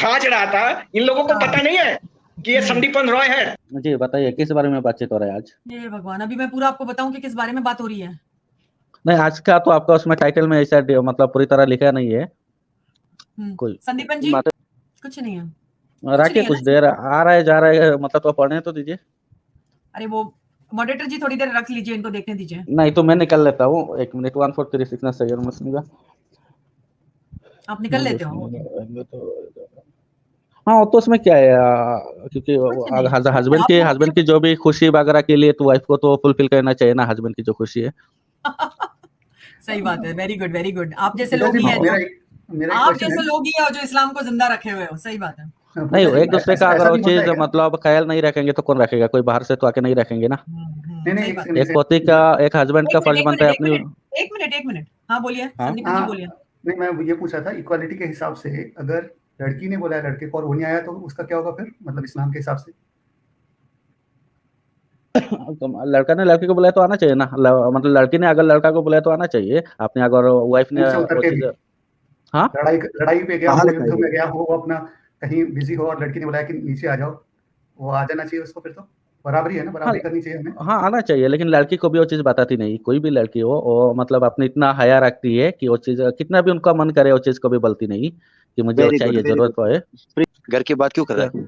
खाच रहा था, इन लोगों को पता नहीं है कि ये संदीपन रॉय है। जी बताइए किस बारे में बातचीत हो रहा है आज? ये भगवान, अभी मैं पूरा आपको बताऊं कि किस बारे में बात हो रही है? नहीं आज का तो आपका उसमें टाइटल में ऐसा मतलब पूरी तरह लिखा नहीं है कोई संदीपन जी कुछ नहीं है, रखिए कुछ देर आ रहा है जा रहा है मतलब तो पढ़ने तो दीजिए। अरे वो मॉडरेटर जी थोड़ी देर रख लीजिए, इनको देखने दीजिए। नहीं तो मैं निकल लेता हूँ, 1 मिनट 1436 सही मुस्लिम का आप निकल लेते हो? हाँ तो उसमें क्या है क्योंकि हस्बैंड की जो भी खुशी वगैरह के लिए तो वाइफ को तो फुलफिल करना चाहिए ना, हस्बैंड की जो खुशी है। सही बात है, वेरी गुड वेरी गुड। आप जैसे लोग ही हैं, आप जैसे लोग ही हैं जो इस्लाम को जिंदा रखे हुए हो। सही बात है। नहीं एक दूसरे का अगर वो चीज मतलब ख्याल नहीं रखेंगे तो कौन रखेगा, कोई बाहर से तो आके नहीं रखेंगे ना। एक पति का एक हस्बैंड का फर्ज बनता है अपनी। एक मिनट हाँ बोलिए संदीपन जी बोलिए। नहीं मैं ये पूछा था इक्वालिटी के हिसाब से, अगर लड़की ने बोला है लड़के को और वो नहीं आया तो उसका क्या होगा फिर, मतलब इस्लाम के हिसाब से? लड़का ने लड़की को बुलाया तो आना चाहिए ना, मतलब लड़की ने अगर लड़का को बुलाया तो आना चाहिए। आपने अगर वाइफ ने हाँ लड़ाई पे गया हो, युद्ध में गया हो, वो अपना कहीं बिजी हो और लड़की ने बुलाया कि नीचे आ जाओ, वो आ जाना चाहिए उसको, फिर तो बराबरी है ना, बराबरी करनी चाहिए हमें। हाँ आना चाहिए, लेकिन लड़की को भी वो चीज बताती नहीं, कोई भी लड़की हो वो मतलब अपने इतना हया रखती है कि वो चीज कितना भी उनका मन करे वो चीज को भी बोलती नहीं कि मुझे चाहिए, जरूरत है। घर की बात क्यों कर रहा है?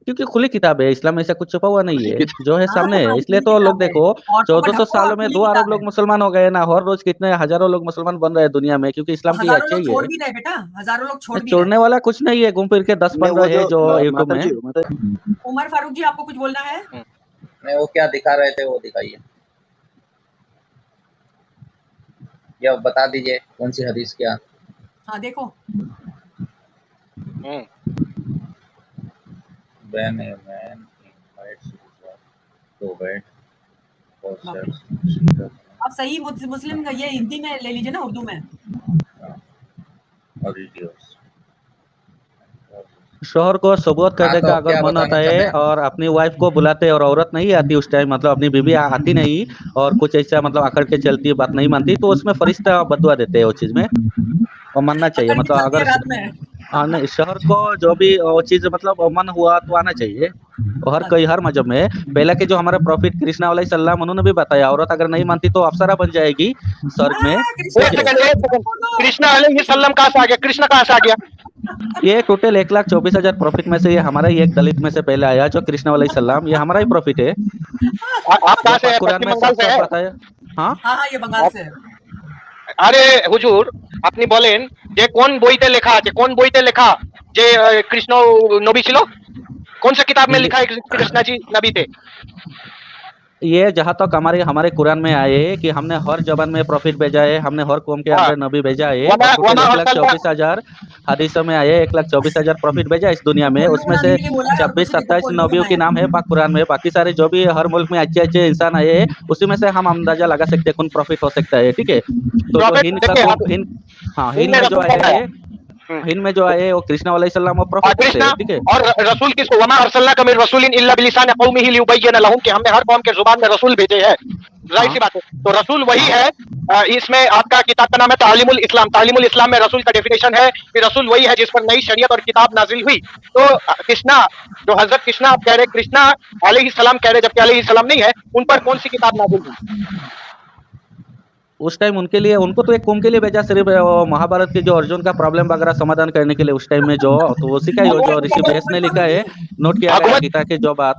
क्योंकि खुली किताब है, इस्लाम में ऐसा कुछ छुपा हुआ नहीं है, जो है सामने है। इसलिए तो लोग देखो 1400 सालों में 2 अरब लोग मुसलमान हो गए ना, हर रोज कितने हजारों लोग मुसलमान बन रहे हैं दुनिया में, क्योंकि इस्लाम की अच्छी ही है। बेटा हजारों लोग छोड़ने वाला कुछ नहीं है, घूम फिर के 10-15 है जो यूट्यूब में। उमर फारूक जी आपको कुछ बोलना है? नहीं वो क्या दिखा रहे थे वो दिखाइए, या बता दीजिए कौन सी हदीस क्या। हाँ देखो when a man invites to bed for sex. आप सही मुस्लिम ये हिंदी में ले लीजिए ना, उर्दू में। शोहर को सबूत करने का अगर मन आता है और अपनी वाइफ को बुलाते और औरत नहीं आती उस टाइम, मतलब अपनी बीवी आती नहीं और कुछ ऐसा मतलब आकड़ के चलती है, बात नहीं मानती, तो उसमें फरिश्ता बदुआ देते हैं वो चीज में, और मानना चाहिए। मतलब अगर नहीं शहर को जो भी वो चीज मतलब मन हुआ तो आना चाहिए। और हर मजहब में पहले के जो हमारे प्रॉफिट कृष्णा अलैहिस्सलाम उन्होंने भी बताया, औरत अगर नहीं मानती तो अप्सरा बन जाएगी स्वर्ग में। कृष्णा अलैहिस्सलाम कहाँ से आ गया? कृष्णा कहाँ से आ गया? ये टोटल 1,24,000 प्रॉफिट में से ये हमारा ही एक दलित में से पहले आया जो कृष्णा अलैहिस्सलाम, ये हमारा ही प्रॉफिट है। आप कहाँ से? कुरान में सब बताया। हाँ ये बंगाल से। আরে হুজুর আপনি বলেন যে কোন বইতে লেখা আছে, কোন বইতে লেখা যে কৃষ্ণ নবী ছিল? कौन सा किताब में लिखा है कृष्णा जी नबी थे? ये जहाँ तक हमारे कुरान में आए कि हमने हर जबान में प्रॉफिट भेजा है, हमने हर कौम के अंदर नबी भेजा है। 1,24,000 हदीसों में आए, 1,24,000 प्रॉफिट भेजा इस दुनिया में। उसमें से 26-27 नबियों के नाम है पाक कुरान में। बाकी सारे जो भी हर मुल्क में अच्छे अच्छे इंसान आए उसी में से हम अंदाजा लगा सकते हैं कौन प्रॉफिट हो सकता है। ठीक है, तो हिंद में जो है हिंद में जो आए वो कृष्णा अलैहिस्सलाम और प्रॉफिट है। ठीक है, और रसूल किसको? वमा अरसलनाका मिन रसूलिन इल्ला बिलिसान कौमिही लियुबय्यिना लहुम, कि हमने हर कौम के जुबान में रसूल भेजे हैं। जाहिर सी बात है, तो रसूल वही है। इसमें आपका किताब का नाम है तालीमुल इस्लाम। तालीमुल इस्लाम में रसूल का डेफिनेशन है कि रसूल वही है जिस पर नई शरीयत और किताब नाजिल हुई। तो कृष्णा जो हजरत कृष्णा आप कह रहे, कृष्णा अलैहिस्सलाम कह रहे, जबकि अलैहिस्सलाम नहीं है, उन पर कौन सी किताब नाजिल हुई? उस टाइम उनके लिए, उनको तो एक कौम के लिए भेजा, सिर्फ महाभारत के जो अर्जुन का प्रॉब्लम वगैरह समाधान करने के लिए उस टाइम में जो, तो उसी का जो ऋषि व्यास ने लिखा है, नोट किया गया गीता के जो बात।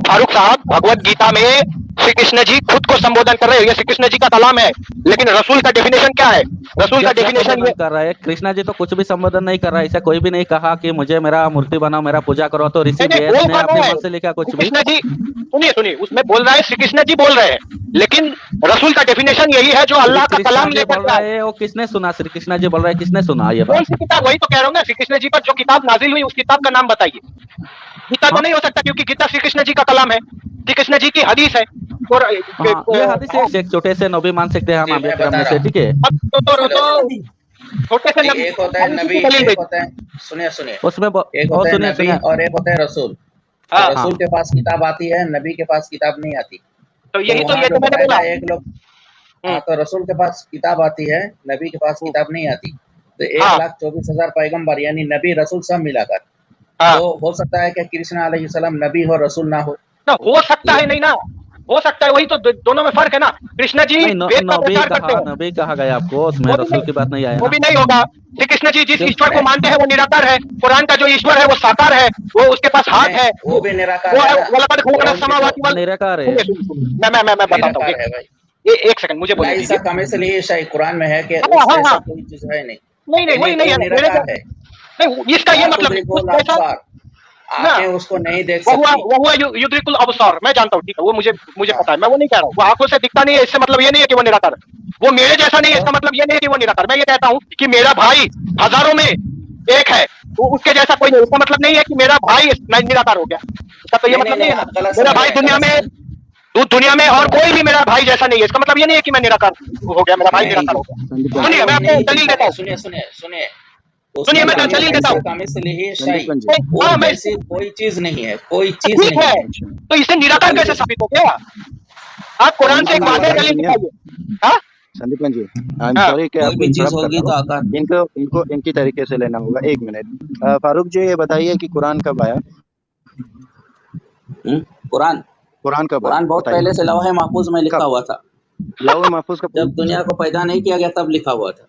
फारूक साहब भगवत गीता में श्री कृष्ण जी खुद को संबोधन कर रहे हैं, ये श्री कृष्ण जी का कलाम है, लेकिन रसूल का डेफिनेशन क्या है? रसूल का डेफिनेशन ये कर रहा है, कृष्णा जी तो कुछ भी संबोधन नहीं कर रहा है। ऐसा कोई भी नहीं कहा कि मुझे मेरा मूर्ति बनाओ, मेरा पूजा करो, तो ऋषि व्यास ने अपने मन से लिखा कुछ भी। कृष्ण जी सुनिए, उसमें बोल रहा है श्री कृष्ण जी बोल रहे हैं, लेकिन रसूल का डेफिनेशन यही है जो अल्लाह का कलाम लेकर बोल रहा है। वो किसने सुना? श्री कृष्ण जी बोल रहा है, किसने सुना ये बात? कौन सी किताब? वही तो कह रहा हूँ ना, श्री कृष्ण जी पर जो किताब नाजिल हुई उस किताब का नाम बताइए। गीता तो नहीं हो सकता क्योंकि गीता श्री कृष्ण जी का कलाम है, श्री कृष्ण जी की हदीस है। और ये हदीस है, एक छोटे से नबी मान सकते हैं हम अभी में से। ठीक है, छोटे से नबी एक होता है नबी, एक होता है सुनिए उसमें एक होता है नबी और एक होता है रसूल। रसूल के पास किताब आती है, नबी के पास किताब नहीं आती। तो यही तो मैंने बोला, एक लोग हाँ, तो रसूल के पास किताब आती है, नबी के पास किताब नहीं आती। तो हाँ। 1,24,000 पैगंबर यानी नबी रसूल सब मिलाकर, हाँ। तो हो सकता है कि कृष्ण अलैहिस्सलाम नबी हो रसूल ना हो। ना हो सकता है, नहीं ना हो सकता है, वही तो दोनों में फर्क है ना। कृष्ण जी नहीं, वेद का नबी प्रचार करते कहा, हैं, नबी कहा गया आपको, उसमें वो भी रसूल नहीं, की बात नहीं आया वो ना। भी नहीं होगा। श्री कृष्ण जी जिस क्यों? ईश्वर को मानते हैं वो निराकार है। कुरान का जो ईश्वर है वो साकार है, वो उसके पास हाथ नहीं, है, वो भी निराकार वो है ना। वलकद खलकना समावाति वल। निराकार है। सुनिए, मैं बताता हूँ, निराकार है भाई। एक सेकंड मुझे बोलने लाइसा दीजिए। कमिसलिही शै कुरान में है कि हाँ, उस हाँ, जैसा हाँ। कोई चीज है नहीं। नहीं वही नहीं वो है, निराकार है। नहीं इसका ये ला मतलब नहीं, तुद्रिकुल उस जैसा अब्सार, आंखें उसको नहीं देख सकती। वो हुआ युद्रिकुल अबसार, मैं जानता हूँ, ठीक है, वो मुझे पता है, मैं वो नहीं कह रहा हूँ। वो आंखों से दिखता नहीं है, इससे मतलब ये नहीं है कि वो निराकार है। वो मेरे जैसा नहीं है, इसका मतलब ये नहीं है कि वो निराकार। मैं ये कहता हूँ कि मेरा भाई हजारों में एक है, तो उसके जैसा कोई नहीं, इसका मतलब नहीं है कि मेरा भाई निराकार हो गया। इसका तो ये मतलब नहीं है आप गलत मेरा समझ भाई रहे हैं, दुनिया में और कोई भी मेरा भाई जैसा नहीं है। इसका मतलब ये नहीं है कि मैं निराकार हो गया, मेरा भाई निराकार हो गया। सुनिए, मैं आपको दलील देता हूँ, सुनिए सुनिए, मैं दलील देता हूँ। वो हाँ, मैं जैसी कोई चीज नहीं है, कोई चीज ठीक नहीं है, है। तो इसे निराकार कैसे साबित हो गया? आप कुरान से एक मान्य दलील दिखाइए। हाँ, संदीपन जी, आई एम हाँ। सॉरी कि कोई आपको भी चीज इंटरप्ट होगी कर तो रहा हूं। इनको इनकी तरीके से लेना होगा। एक मिनट, फारूक जी ये बताइए कि कुरान कब आया? कुरान कब आया? कुरान बहुत बताइए। पहले से लौह महफूज में लिखा हुआ था। लौह महफूज का जब दुनिया को पैदा नहीं किया गया तब लिखा हुआ था।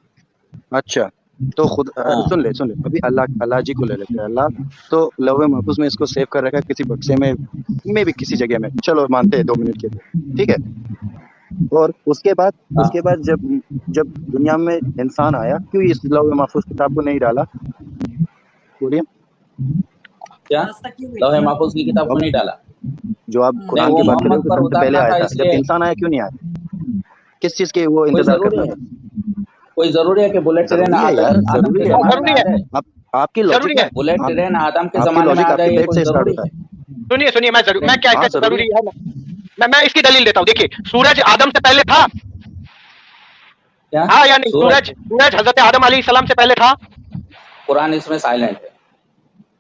अच्छा, तो खुद हाँ। सुन ले अभी अल्लाह जी को ले लेते हैं। अल्लाह तो लौह महफूज में इसको सेव कर रखा है किसी बक्से में भी किसी जगह में, चलो मानते हैं 2 मिनट के लिए, ठीक है। और उसके बाद जब दुनिया में इंसान आया, क्यों इस लौह महफूज किताब को नहीं डाला? बोलिए। क्या लौह महफूज की किताब को नहीं डाला? जो आप कुरान वो की बात कर रहे हो मोहम्मद कि पर सबसे पहले उतारना आया था, था, जब इसलिए इंसान आया क्यों नहीं आया? किस चीज के वो कोई इंतजार जरूरी करना है, था? कोई जरूरी है कि बुलेट ट्रेन जरूरी है यार, आदम के जरूरी है। जमाने में आ जाए? आपकी लॉजिक जरूरी है। बुलेट ट्रेन आदम के आपकी जमाने में लॉजिक आ आपके जाए, ये पेट कोई से स्टार्ट जरूरी होता है? है। सुनिए, मैं क्या हाँ, कहता जरूरी है? मैं इसकी दलील देता हूँ। देखिए, सूरज आदम से पहले था, क्या? हाँ या नहीं? सूरज हजरत आदम अलैहिस्सलाम से पहले था। कुरान इसमें साइलेंट है।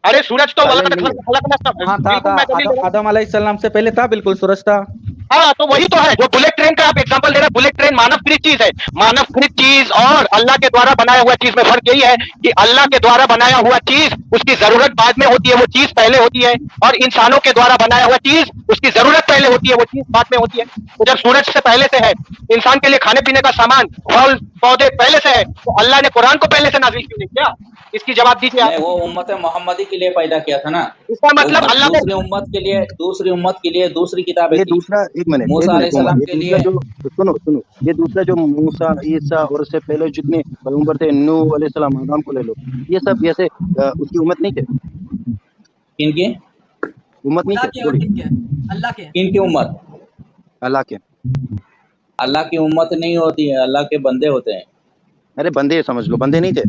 अरे सूरज तो Silent नहीं हाँ था, आदम अलैहिस्सलाम से पहले था, बिल्कुल सूरज था। हाँ, तो वही तो है जो बुलेट ट्रेन का आप एग्जांपल दे रहे हैं। बुलेट ट्रेन मानवकृत चीज है। मानवकृत चीज और अल्लाह के द्वारा बनाया हुआ चीज में फर्क यही है कि अल्लाह के द्वारा बनाया हुआ चीज उसकी जरूरत बाद में होती है, वो चीज पहले होती है, और इंसानों के द्वारा बनाया हुआ चीज उसकी जरूरत पहले होती है, वो चीज बाद में होती है। तो जब सूरज से पहले से है, इंसान के लिए खाने पीने का सामान, फल पौधे पहले से है, तो अल्लाह ने कुरान को पहले से नाजिल क्यों नहीं किया? इसकी जवाब दीजिए आप। वो उम्मत मोहम्मदी के लिए पैदा किया था ना। इसका मतलब अल्लाह ने दूसरी उम्मत के लिए दूसरी किताबें ये थी। दूसरा, एक मिनट मूसा अलैहिस्सलाम ये के दूसरा लिए जो सुनो, ये दूसरा जो मूसा, ईसा और उससे पहले जितने पैगंबर थे, नूह अलैहिस्सलाम, आदम को ले लो, ये सब जैसे उसकी उम्मत नहीं थे? किनकी उम्मत नहीं थे? अल्लाह के किनकी उम्मत? अल्लाह के। अल्लाह की उम्मत नहीं होती है, अल्लाह के बंदे होते हैं। अरे बंदे समझ लो, बंदे नहीं थे?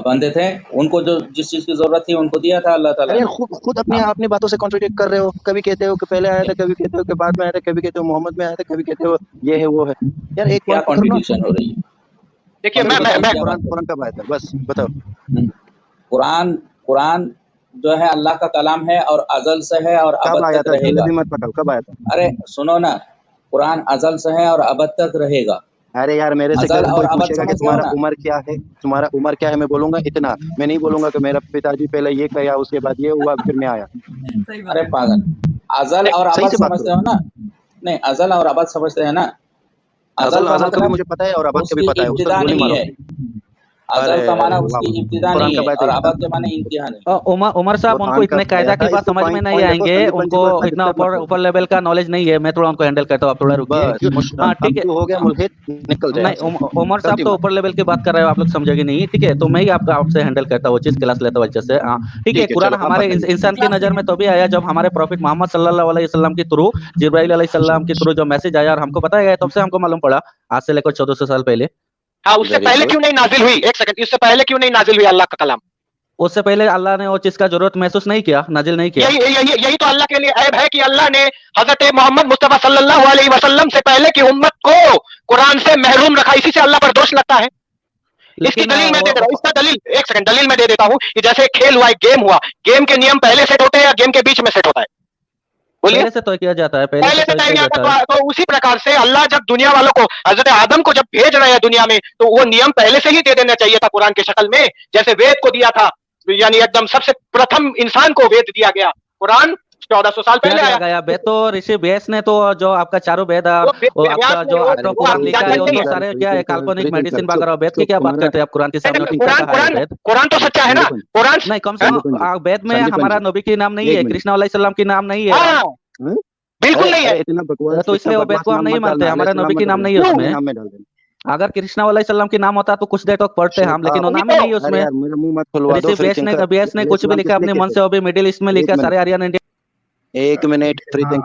बंदे थे, उनको जो जिस चीज की जरूरत थी उनको दिया था अल्लाह ताला अरे ने। खुद अपनी बातों से कॉन्ट्रडिक्ट कर रहे हो। कभी कहते हो कि पहले आया था, कभी कहते हो कि बाद में आया था, कभी कहते हो मोहम्मद में आया था, कभी कहते हो ये है वो है। यार एक क्या बात पकड़ना। कॉन्ट्रडिक्शन हो रही है? देखिए, मैं कुरान कब आया था, बस बताओ। कुरान जो है अल्लाह का कलाम है और अजल से है और कब अबद आया तक था? रहेगा। जल्दी मत पटाओ, कब आया था? अरे सुनो ना, कुरान अजल से है और अबद तक रहेगा। अरे यार, मेरे से अजल कोई और अबद पूछेगा कि समझ तुम्हारा लो ना। उम्र क्या है, तुम्हारा उम्र क्या है, मैं बोलूंगा इतना। मैं नहीं बोलूंगा कि मेरा पिताजी पहले ये किया, उसके बाद ये हुआ, फिर मैं आया। सही बात अरे है। पागल, अजल और सही अबद से बात समझते हो ना? नहीं, अजल और अबद समझते हैं ना? अजल का का भी मतलब मुझे पता है और अबद का भी उसकी पता है, उस पर इब्तिदा गोली नहीं मारो। है। अजल का माना उसकी इब्तिदा कुरान नहीं का है बात और है। अबद के माने इंतहा नहीं। उमर साहब, उनको इतने कायदा की बात समझ में नहीं आएंगे, उनको इतना ऊपर लेवल का नॉलेज नहीं है। मैं थोड़ा उनको हैंडल करता हूँ, आप थोड़ा रुकिए। हाँ ठीक है, हो गया मुल्हिद, निकल जाए। नहीं उमर साहब तो ऊपर लेवल की बात कर रहे हो, आप लोग समझेंगे नहीं, ठीक है? तो मैं ही आपसे हैंडल करता हूँ वो चीज, क्लास लेता हूँ अच्छे से। हाँ ठीक है। कुरान हमारे इंसान की नजर में तो भी आया जब हमारे प्रॉफिट मोहम्मद सल्लल्लाहु अलैहि वसल्लम के थ्रू, जिब्राइल अलैहिस्सलाम के थ्रू जो मैसेज आया और हमको बताया गया, तब से हमको मालूम पड़ा, आज से लेकर 1400 साल पहले। हाँ, उससे पहले क्यों नहीं नाजिल हुई? एक सेकंड, इससे पहले क्यों नहीं नाजिल हुई अल्लाह का कलाम? उससे पहले अल्लाह ने वो चीज का जरूरत महसूस नहीं किया, नाजिल नहीं किया। यही तो अल्लाह के लिए ऐब है कि अल्लाह ने हजरत मोहम्मद मुस्तफा सल्लल्लाहु अलैहि वसल्लम से पहले की उम्मत को कुरान से महरूम रखा। इसी से अल्लाह पर दोष लगता है। इसकी दलील मैं दे दे रहा हूँ। इसका दलील, एक सेकंड, दलील मैं दे देता हूँ कि जैसे खेल हुआ, गेम हुआ, गेम के नियम पहले सेट होते हैं या गेम के बीच में सेट होता है? बोलिए। पहले से तय किया जाता है, पहले से तय किया जाता है। तो उसी प्रकार से अल्लाह जब दुनिया वालों को, हजरत आदम को जब भेज रहे हैं दुनिया में, तो वो नियम पहले से ही दे देना चाहिए था कुरान की शक्ल में, जैसे वेद को दिया था, यानी एकदम सबसे प्रथम इंसान को वेद दिया गया। कुरान 1400 साल पहले आया गया। वेद तो ऋषि व्यास ने, तो जो आपका चारों वेद, आपका जो ऑटोपुराण लिखा है, वो तो सारे क्या है, काल्पनिक मेडिसिन वगैरह। वेद की क्या बात करते हैं आप? कुरान के सामने कुरान तो सच्चा है ना। कुरान नहीं, कम से कम वेद में हमारा नबी की नाम नहीं है, कृष्ण अलैहिस्सलाम की नाम नहीं है, बिल्कुल नहीं है। तो इसलिए वो वेद को हम नहीं मानते, हमारा नबी की नाम नहीं है उसमें। अगर कृष्णा अलैहिस्सलाम की नाम होता तो कुछ देर तक पढ़ते हम, लेकिन वो नाम ही नहीं है उसमें। ऋषि व्यास ने कुछ भी लिखा अपने मन से, वो भी मिडिल ईस्ट में लिखा, सारे आर्यन इंडिया। एक मिनट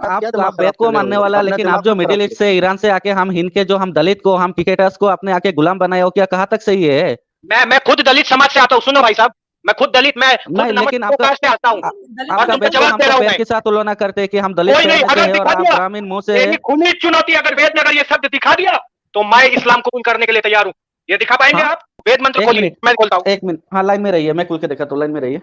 आप वेद को मानने वाला, लेकिन आप जो मिडिल ईस्ट से, ईरान से आके हम हिंद के जो हम दलित को, हम क्रिकेटर्स को अपने आके गुलाम बनाए हो, क्या कहाँ तक सही है? मैं खुद दलित समाज से आता हूँ, सुनो भाई साहब, मैं खुद दलित, मैं नहीं, लेकिन आपका आता हूँ, आपका वेद को हम वेद के साथ तुलना करते हैं कि हम दलित से और आप ग्रामीण मुंह से। खुली चुनौती, अगर वेद में अगर ये शब्द दिखा दिया तो मैं इस्लाम कबूल करने के लिए तैयार हूँ। ये दिखा पाएंगे आप? वेद मंत्र खोलिए, मैं बोलता हूँ। 1 मिनट, हाँ लाइन में रहिए, मैं खुल के देखा तो लाइन में रहिए।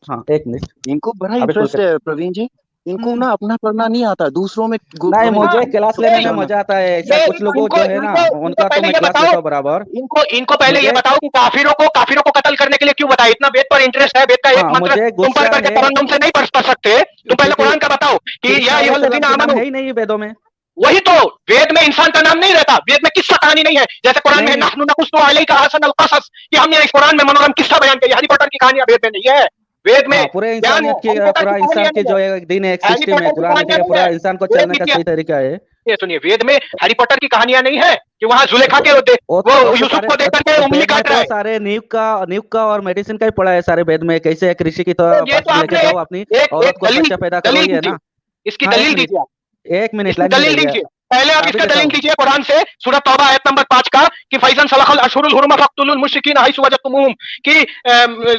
हाँ 1 मिनट। इनको बड़ा इंटरेस्ट है प्रवीण जी, इनको ना अपना पढ़ना नहीं आता, दूसरों में नहीं, मुझे क्लास लेने में मजा आता है। ऐसा कुछ लोगों जो है ना, उनका तो मैं क्लास लेता हूं बराबर। इनको पहले ये बताओ कि काफिरों को कत्ल करने के लिए क्यों बताया? इतना वेद पर इंटरेस्ट है, वेद का एक मंत्र तुम पढ़ करके तरन्नुम से नहीं पढ़ सकते, तुम पहले कुरान का बताओ कि या अय्युहल्लज़ीना आमनू है ही नहीं वेदों में। वही तो, वेद में इंसान का नाम नहीं रहता, वेद में किस्सा कहानी नहीं है। जैसे कुरान में नहनु नकुस्सु अलैका अहसनल क़सस, कि हमने इस कुरान में मनोरम किस्सा बयान किया, हैरी पॉटर की कहानियां वेद में नहीं है। वेद में पूरे इंसान की, पूरा इंसान की जो एक दिन एक सिस्टम है, कुरान में पूरा इंसान को चलने का सही तरीका है। ये सुनिए, वेद में हैरी पॉटर की कहानियां नहीं है कि वहां जुलेखा के वो यूसुफ को देख करके उंगली काट रहा है। सारे नीव का और मेडिसिन का ही पढ़ा है सारे वेद में, कैसे एक ऋषि की तरह लेके जाओ अपनी औरत को बच्चा पैदा करो, ये ना। इसकी दलील दीजिए, 1 मिनट दलील दीजिए। पहले आप इसका दलील दीजिए कुरान से, सूरह तौबा आयत नंबर 5 का, कि फैज़न सलखल अशहुरुल हुरुम फक्तुलुल मुश्रिकीन हैसु वजदतुमुहुम, कि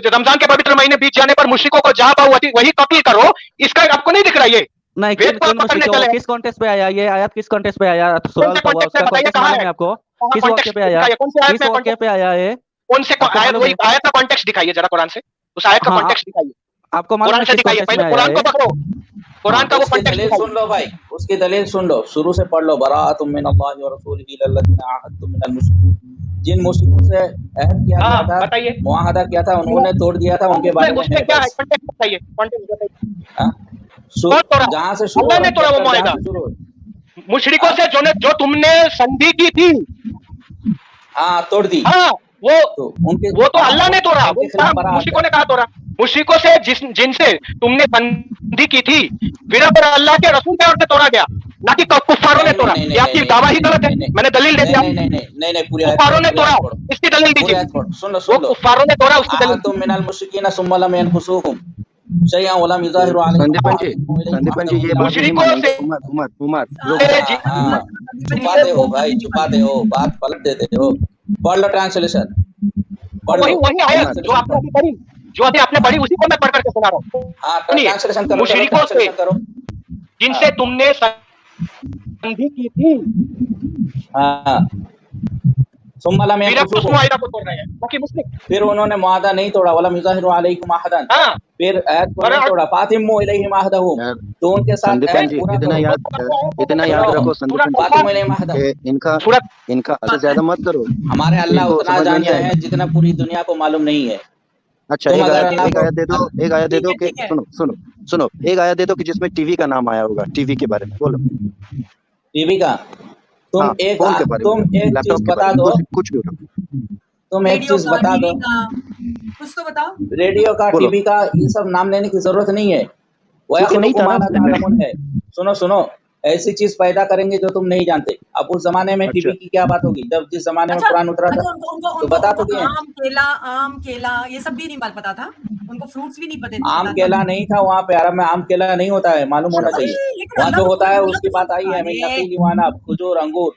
रमजान के पवित्र महीने बीत जाने पर मुश्रिकों को जहां पाओ वही कत्ल करो। इसका आपको नहीं दिख रहा ये? नहीं, किस कॉन्टेक्स्ट पे आया ये आयत? किस कॉन्टेक्स्ट पे आया? सूरह तौबा, उसका कॉन्टेक्स्ट मालूम है आपको? किस वाक्य पे आया? किस वाक्य पे आया है? कौन से आयत? वही आयत का कॉन्टेक्स्ट दिखाइए जरा, कुरान से उस आयत का कॉन्टेक्स्ट दिखाइए। आपको मालूम है? दिखाइए, पहले कुरान को पकड़ो, कुरान का वो कॉन्टेक्स्ट सुन लो भाई, उसकी दलील सुन लो, शुरू से पढ़ लो। बराअतुम मिनल्लाहि व रसूलिही इलल्लज़ीना अहदतुम मिनल मुश्रिकीन, जिन मुश्रिकों से अहद किया गया था, बताइए, मुआहदा किया था, उन्होंने तोड़ दिया था, उनके बारे में उसमें क्या है? कॉन्टेक्स्ट बताइए, कॉन्टेक्स्ट बताइए। जहां से शुरू अल्लाह ने तोड़ा वो मुआहदा, मुशरिकों से जो तुमने संधि की थी, हाँ तोड़ दी। हाँ, वो तो हाँ, अल्लाह ने तोड़ा, मुशरिकों ने कहा तोड़ा। मुशरिकों से जिनसे तुमने संधि की थी, फिर पर अल्लाह के रसूल के ओर से तोड़ा गया, ना कि कुफ्फारों ने तोड़ा। ये आपकी दावा ही गलत है, मैंने दलील दे दिया। नहीं, पूरी कुफ्फारों ने तोड़ा, इसकी दलील दीजिए। सुन लो, कुफ्फारों ने तोड़ा, उसकी दलील। तुम मिनल मुश्रिकीन सुम्मा लम यनकुसूहुम शयअन व लम युज़ाहिरू संदीपन जी ये मुशरिकों से उमर छुपाते हो भाई, छुपाते हो, बात पलट देते हो। पढ़ लो ट्रांसलेशन, वही आयत जो आपने अभी पढ़ी, जो अभी आपने पढ़ी, उसी को मैं पढ़ करके सुना रहा हूँ। हाँ, ट्रांसलेशन करो, मुशरिकों से जिनसे तुमने संधि की थी, हाँ, सुम्मा लम यनकुसूहुम, फिर उन्होंने मुआहदा नहीं तोड़ा, वलम युज़ाहिरू अलैकुम अहदन, फिर अहद को नहीं तोड़ा, फातिमू इलैहिम अहदहुम, तो उनके साथ इतना याद रखो संदीपन, इनका ज्यादा मत करो। हमारे अल्लाह उतना जानते हैं जितना पूरी दुनिया को मालूम नहीं है। अच्छा, एक आयत दे दो कि सुनो, एक आयत दे दो कि जिसमें टीवी का नाम आया होगा, टीवी के बारे में बोलो। टीवी का तुम एक चीज बता दो, कुछ भी तुम एक चीज बता दो, कुछ तो बताओ। रेडियो का, टीवी का, ये सब नाम लेने की जरूरत नहीं है। वह नहीं है। सुनो, ऐसी चीज पैदा करेंगे जो तुम नहीं जानते। अब उस जमाने में टीवी की क्या बात होगी, जब जिस जमाने में कुरान उतरा था, तो बता तो दिए। आम केला ये सब भी नहीं पता था उनको, फ्रूट्स भी नहीं पता था। आम केला नहीं था वहाँ पे, अरब में आम केला नहीं होता है, मालूम होना चाहिए। वहाँ जो होता है उसकी बात आई है, नकील, खजूर, अंगूर।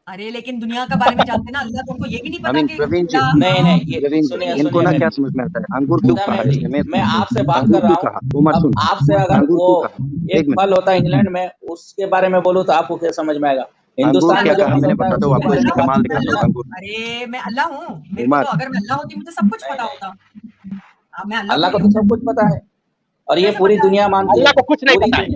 अरे लेकिन दुनिया के बारे में जानते ना, अल्लाह तो उनको ये भी नहीं पता कि प्रवीण जी, नहीं, सुनिए, इनको ना क्या समझ में आता है, अंगूर क्यों कहा है? मैं आपसे बात कर रहा हूँ। आपसे अगर वो एक फल होता है इंग्लैंड में, उसके बारे में बोलूँ तो आपको क्या समझ में आएगा? हिंदुस्तान में मैंने बता दो आपको, इसका कमाल दिखा दो अंगूर। अरे मैं अल्लाह हूँ, अगर मैं अल्लाह होती मुझे सब कुछ पता होता। अल्लाह को तो सब कुछ पता है, और ये पूरी दुनिया मानती है। अल्लाह को कुछ नहीं पता है।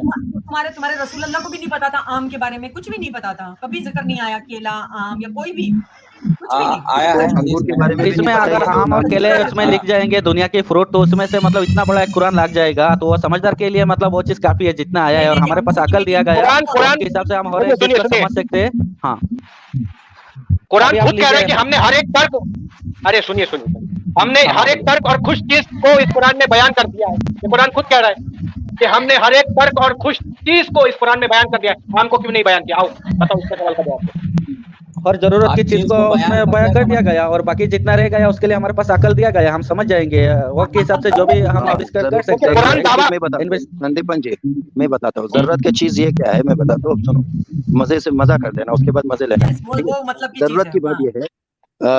तुम्हारे रसूल अल्लाह को भी नहीं पता था आम के बारे में, कुछ भी नहीं पता था, कभी जिक्र नहीं आया केला, आम या कोई भी कुछ भी नहीं। आया है अंगूर के बारे में भी इसमें नहीं पता अगर है। आम और केले इसमें लिख जाएंगे दुनिया के फ्रूट, तो उसमें से मतलब इतना बड़ा एक कुरान लग जाएगा, तो वो समझदार के लिए मतलब वो चीज काफी है जितना आया है, और हमारे पास अकल दिया गया है, कुरान उसके हिसाब से हम हर एक चीज को समझ सकते हैं। हाँ, कुरान अभी आप खुद कह रहा है कि लीजिए। हमने हर एक तर्क, अरे सुनिए हमने हर एक तर्क और खुश चीज को इस कुरान में बयान कर दिया है। ये कुरान खुद कह रहा है कि हमने हर एक तर्क और खुश चीज को इस कुरान में बयान कर दिया है। आम को क्यों नहीं बयान किया? आओ बताओ इसका सवाल का जवाब। हर जरूरत की हर चीज चीज को को उसमें बयान बयान कर कर दिया दिया गया, और बाकी जितना रह गया उसके लिए हमारे पास अकल दिया गया, हम समझ जाएंगे वक्त के हिसाब से जो भी हम आविष्कार कर सकते हैं। कुरान दावा- मैं बताता हूँ नंदीपन जी, मैं बताता हूँ जरूरत की चीज ये क्या है, मैं बताता हूँ। सुनो, मजे से मजा कर देना, उसके बाद मजे लेना। वो मतलब की चीज जरूरत है। की बात हाँ। ये है,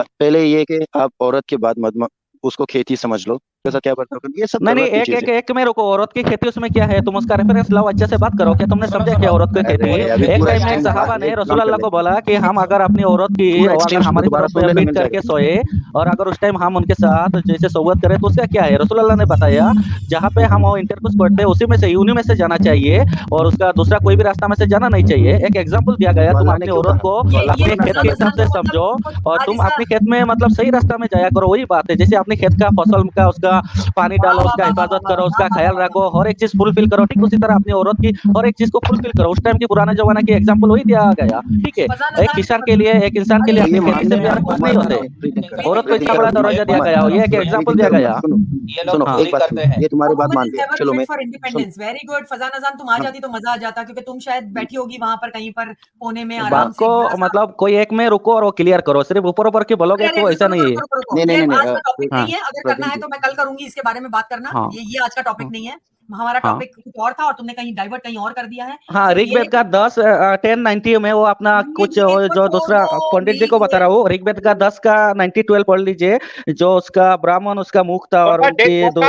पहले ये कि आप औरत के बाद उसको खेती समझ लो, कैसा क्या बर्ताव करना, ये सब नहीं जरूरत की एक चीज़ एक है। एक में रुको, औरत की खेती उसमें क्या है, तुम उसका रेफरेंस लाओ, अच्छे से बात करो। क्या तुमने समझा क्या औरत की खेती? अरे, अभी एक पूरा टाइम में एक extreme सहाबा है, ने एक रसूल काम अल्लाह कर को ले। बोला कि हम अगर अपनी औरत की पूरा और अगर extreme हमारी दोबारा तरफ सुन में लेना, पीट मिल करके जाएगा। सोए, और अगर उस टाइम हम उनके साथ जैसे सोबत करें तो उसका क्या है? रसूल अल्लाह ने बताया जहाँ पे हम इंटरकोर्स करते हैं उसी में से, उन्हीं में से जाना चाहिए, और उसका दूसरा कोई भी रास्ता में से जाना नहीं चाहिए। एक एग्जाम्पल दिया गया, तो तुम अल्लाह ने अपनी क्यों औरत कहा? को तो अल्लाह अपने को खेत ना के करना हिसाब से मतलब समझो, और आज तुम इसका- अपने खेत में मतलब सही रास्ता में जाया करो। वही बात है, जैसे अपने खेत का फसल का उसका पानी डालो, उसका हिफाजत करो, उसका ख्याल रखो, हर एक चीज फुलफिल करो, ठीक उसी तरह अपनी औरत की हर एक चीज को फुलफिल करो। उस टाइम की पुराने जमाने की एग्जाम्पल वही दिया गया, ठीक है। एक किसान के लिए, एक इंसान के लिए तो अपनी ये खेती से मानने भी हैं, अलग कुछ उमर नहीं होते। औरत को इतना बड़ा दर्जा दिया गया, ये एक एग्जाम्पल दिया गया। ये लोग सुनो, चोरी एक बात करते सुनो, हैं। ये तुम्हारी बात मान लिया, चलो मैं for independence very good. Fazan अजान तुम आ जाती तो मजा आ जाता, क्योंकि तुम शायद बैठी होगी वहां पर कहीं पर कोने में आराम बात से। को मतलब कोई एक में रुको और वो क्लियर करो, सिर्फ ऊपर ऊपर की बोलोगे तो ऐसा नहीं है। नहीं, ये नहीं, आज का टॉपिक हाँ। नहीं है, अगर प्रवीण करना है जी। तो मैं कल करूंगी इसके बारे में बात करना। हाँ। ये आज का टॉपिक नहीं है, हमारा हाँ। टॉपिक कुछ और था और तुमने कहीं डाइवर्ट कहीं और कर दिया है। हाँ, सिर्फ ऋग्वेद ये- का 10:90 में वो अपना कुछ जो दूसरा पंडित जी को बता रहा हूँ, ऋग्वेद का 10 का 90-12 पढ़ लीजिए, जो उसका ब्राह्मण उसका मुख था, और उनकी दो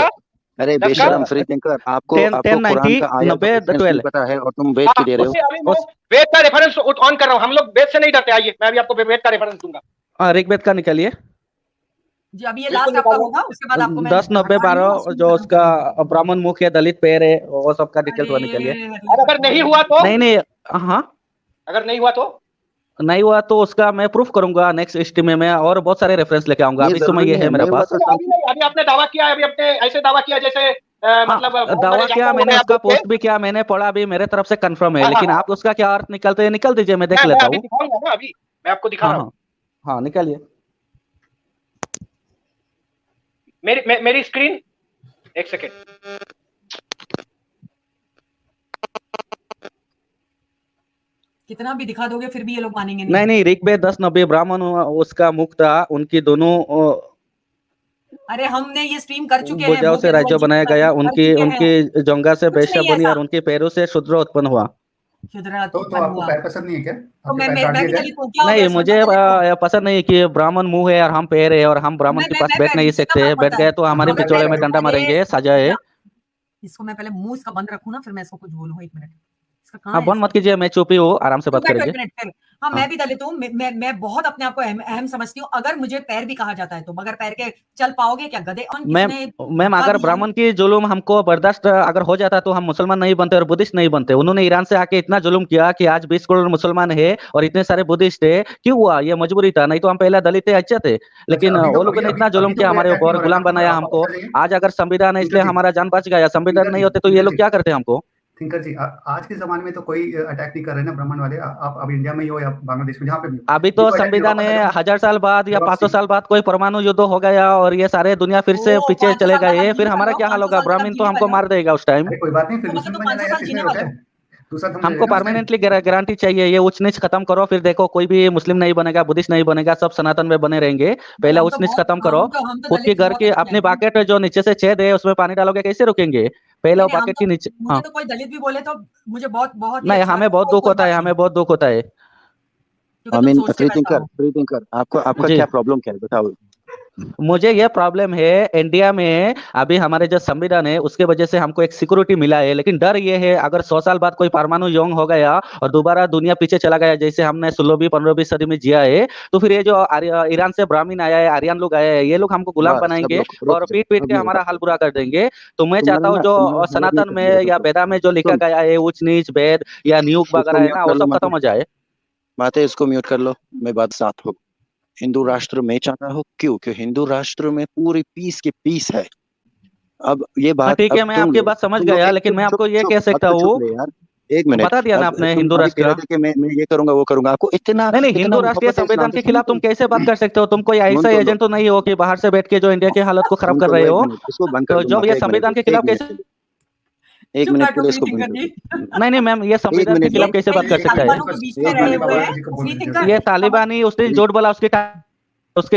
अरे बेशरम फ्री थिंकर, आपको 10, आपको 90, कुरान का आयत 90, रेफरेंस नहीं 12। पता है और तुम वेद की दे रहे हो। अभी मैं वेद का रेफरेंस ऑन कर रहा हूँ। हम लोग वेद से नहीं डरते। आइए मैं अभी आपको वेद का रेफरेंस दूंगा। ऋग्वेद का निकालिए जी अभी ये लास्ट आपका होगा, उसके बाद आपको मैं 10, 90, 12, जो उसका ब्राह्मण मुख है, दलित पैर है, वो सबका डिटेल्स वो निकालिए। और अगर नहीं हुआ तो, नहीं, हाँ, अगर नहीं हुआ तो नहीं हुआ तो उसका मैं प्रूफ करूंगा नेक्स्ट स्ट्रीम में, मैं और बहुत सारे रेफरेंस लेके आऊंगा। ये अभी समय जरूरी ये है मेरे नहीं हुआ पास। तो अभी नहीं, अभी आपने दावा किया, अभी आपने ऐसे दावा किया जैसे मतलब बहुत दावा बड़े किया जानकार हो मैंने, गए उसका आप लोग थे। पोस्ट भी किया मैंने, पढ़ा भी, मेरे तरफ से कंफर्म है, हाँ, लेकिन हाँ, आप उसका क्या अर्थ निकलते हैं निकल दीजिए, मैं देख मैं लेता अभी हूँ। दिखाऊंगा ना, अभी मैं आपको दिखा हाँ रहा हूँ। हाँ हाँ, निकालिए। मेरी स्क्रीन, एक सेकेंड। कितना भी दिखा दोगे फिर भी ये लोग मानेंगे नहीं नहीं, ऋग्वेद 10:90 ब्राह्मण उसका मुख था, उनकी दोनों अरे हमने ये स्ट्रीम कर चुके हैं, भुजाओं से राज्य बनाया गया, उनकी जंगा से कुछ वैश्य नहीं बनी, ऐसा। और उनके पैरों से शूद्र उत्पन्न हुआ। शुद्रा तो उत्पन्न आपको हुआ। पैर पसंद नहीं है क्या? तो आपके मैं पैर काट भी दिए जाए? दलित हूँ, क्या हो नहीं, गया? मुझे मैं दलित हूँ। पसंद नहीं कि ब्राह्मण मुंह है और हम पैर है, और हम ब्राह्मण के पास बैठ नहीं मुझसे सकते, कब बैठ पता गए है? तो हमारे अगर पिछोड़े में मैं- डंडा मारेंगे, साजा है। इसको मैं पहले मुंह इसका बंद रखूँ ना, फिर मैं इसको कुछ बोलूँ। एक मिनट, इसका कहाँ हाँ, है बंद मत कीजिए, मैं चुप ही हूँ, आराम से बात बैठो करेंगे। एक मिनट फिर। हाँ, मैं भी दलित हूँ। मैं बहुत अपने आप को अहम समझती हूँ। अगर मुझे पैर भी कहा जाता है तो बगैर पैर के चल पाओगे क्या गधे? और मैम, किसने धक्का अगर दिया? ब्राह्मण की जुल्म हमको बर्दाश्त अगर हो जाता तो हम मुसलमान नहीं बनते और बुद्धिस्ट नहीं बनते। उन्होंने ईरान से आके इतना जुल्म किया कि आज 20 करोड़ मुसलमान है और इतने सारे बुद्धिस्ट है। क्यों हुआ? ये मजबूरी था, नहीं तो हम पहले दलित थे, अच्छे थे। लेकिन अभी तो- वो लोगों ने अभी- इतना जुल्म अभी तो किया कोई हमारे attack नहीं ऊपर, हो रहा गुलाम था। बनाया आप हमको। वापस आ जाइए। आज अगर संविधान है इसलिए ठीक है। हमारा जान बच गया, संविधान नहीं होते तो ये लोग क्या करते हमको। थिंकर जी, आज के जमाने में तो कोई अटैक नहीं कर रहे ना ब्राह्मण वाले। आप अब इंडिया में ही हो या बांग्लादेश में, जहाँ पे भी हो। अभी तो कोई attack नहीं, संविधान वापस आ है, जाओ। 1000 साल बाद या जवाब 500 सी- साल बाद कोई परमाणु युद्ध हो गया और ये सारे दुनिया फिर से ओ, पीछे 500 चले साल बाद गए, आप फिर जीने हमारा वाले क्या हो, हाल 500 होगा? साल बाद ब्राह्मण आप तो जीने हमको वाले हो। मार देगा उस टाइम। अरे कोई बात नहीं, फिर तो मतलब मुस्लिम तो बन जाना 500 यार, साल किसमें जीने होता वाले है? हो। दूसरा समझ हमको लेना उसमें। परमानेंटली गारंटी चाहिए, ये उच्च नीच खत्म करो, फिर देखो कोई भी मुस्लिम नहीं बनेगा, बुद्धिस्ट नहीं बनेगा, सब सनातन में बने रहेंगे। भाई पहले हम उच्च तो नीच बहुत खत्म करो। हम तो खुद की दलित घर बहुत की अच्छे अपनी हैं। बाकेट जो नीचे से छेद है उसमें पानी डालोगे, कैसे रुकेंगे? पहले नहीं वो नहीं, हम बाकेट तो की नीचे। मुझे हाँ, तो कोई दलित भी बोले तो मुझे बहुत बहुत ही नहीं, अच्छा हमें लगता है, बहुत दुख कोई होता बात है, नहीं, हमें बहुत दुख होता है। क्योंकि आई तुम मीन सोचते वैसा हो। फ्री थिंकर, आपका जी। क्या प्रॉब्लम क्या है बताओ। मुझे ये प्रॉब्लम है इंडिया में अभी हमारे जो संविधान है उसके वजह से हमको एक सिक्योरिटी मिला है, लेकिन डर ये है अगर 100 साल बाद कोई परमाणु युद्ध हो गया और दोबारा दुनिया पीछे चला गया जैसे हमने 16वीं 15वीं सदी में जिया है, तो फिर ये जो ईरान से ब्राह्मण आया है, आर्यन लोग आए हैं, ये लोग हमको गुलाम बस सब बनाएंगे लोग रुक और जाओ, पीट पीट के अभी हमारा होगा हाल बुरा कर देंगे। तो मैं चाहता तुम्हारा हूँ ना जो तुम्हारा हालत नहीं सनातन कर में दिया या वेदा में जो लिखा सुन गया है ऊंच नीच भेद या नियुग इसको वगैरह है म्यूट ना, कर वो लो सब माते खत्म हो जाए। माते इसको म्यूट कर लो। मैं बात साथ हो हिंदू राष्ट्र में चाहता हूँ क्यों हिंदू राष्ट्र में पूरी पीस की पीस है। अब ये हाँ बात ठीक अब है, मैं आपकी बात समझ तुम लोग गया, एक लेकिन चुप मैं चुप आपको ये चुप कह अब सकता तो चुप हूँ, रहे यार। एक मिनट बता दिया ना अब आपने तुम हिंदू अभी कह राष्ट्र। रहे थे कि मैं ये करूंगा वो करूंगा। आपको इतना नहीं नहीं, इतना हिंदू राष्ट्रीय मोहब्बत है इस्लाम संविधान से। के खिलाफ तुम कैसे बात कर सकते हो? तुम कोई सुन ऐसा तो लो एजेंट तो नहीं हो कि बाहर से बैठ के जो इंडिया की हालत को खराब सुन कर तो रहे लो एक हो। मिनट इसको बंद कर तो दो जब ये माते संविधान के एक खिलाफ मिनट कैसे, के लिए एक चुप मिनट के बैठो लिए फ्री इसको बंद थिंकर कर जी। दो। नहीं नहीं मैम, ये एक संविधान के मिनट खिलाफ ये कैसे बात कर सकता है? तालिबानों के बीच में एक रहे मिनट हुए बाबा हैं जी को तो फ्री बोलने दीजिए थिंकर ये उसको। तालिबानी उस दिन जी झूठ बोला, उसकी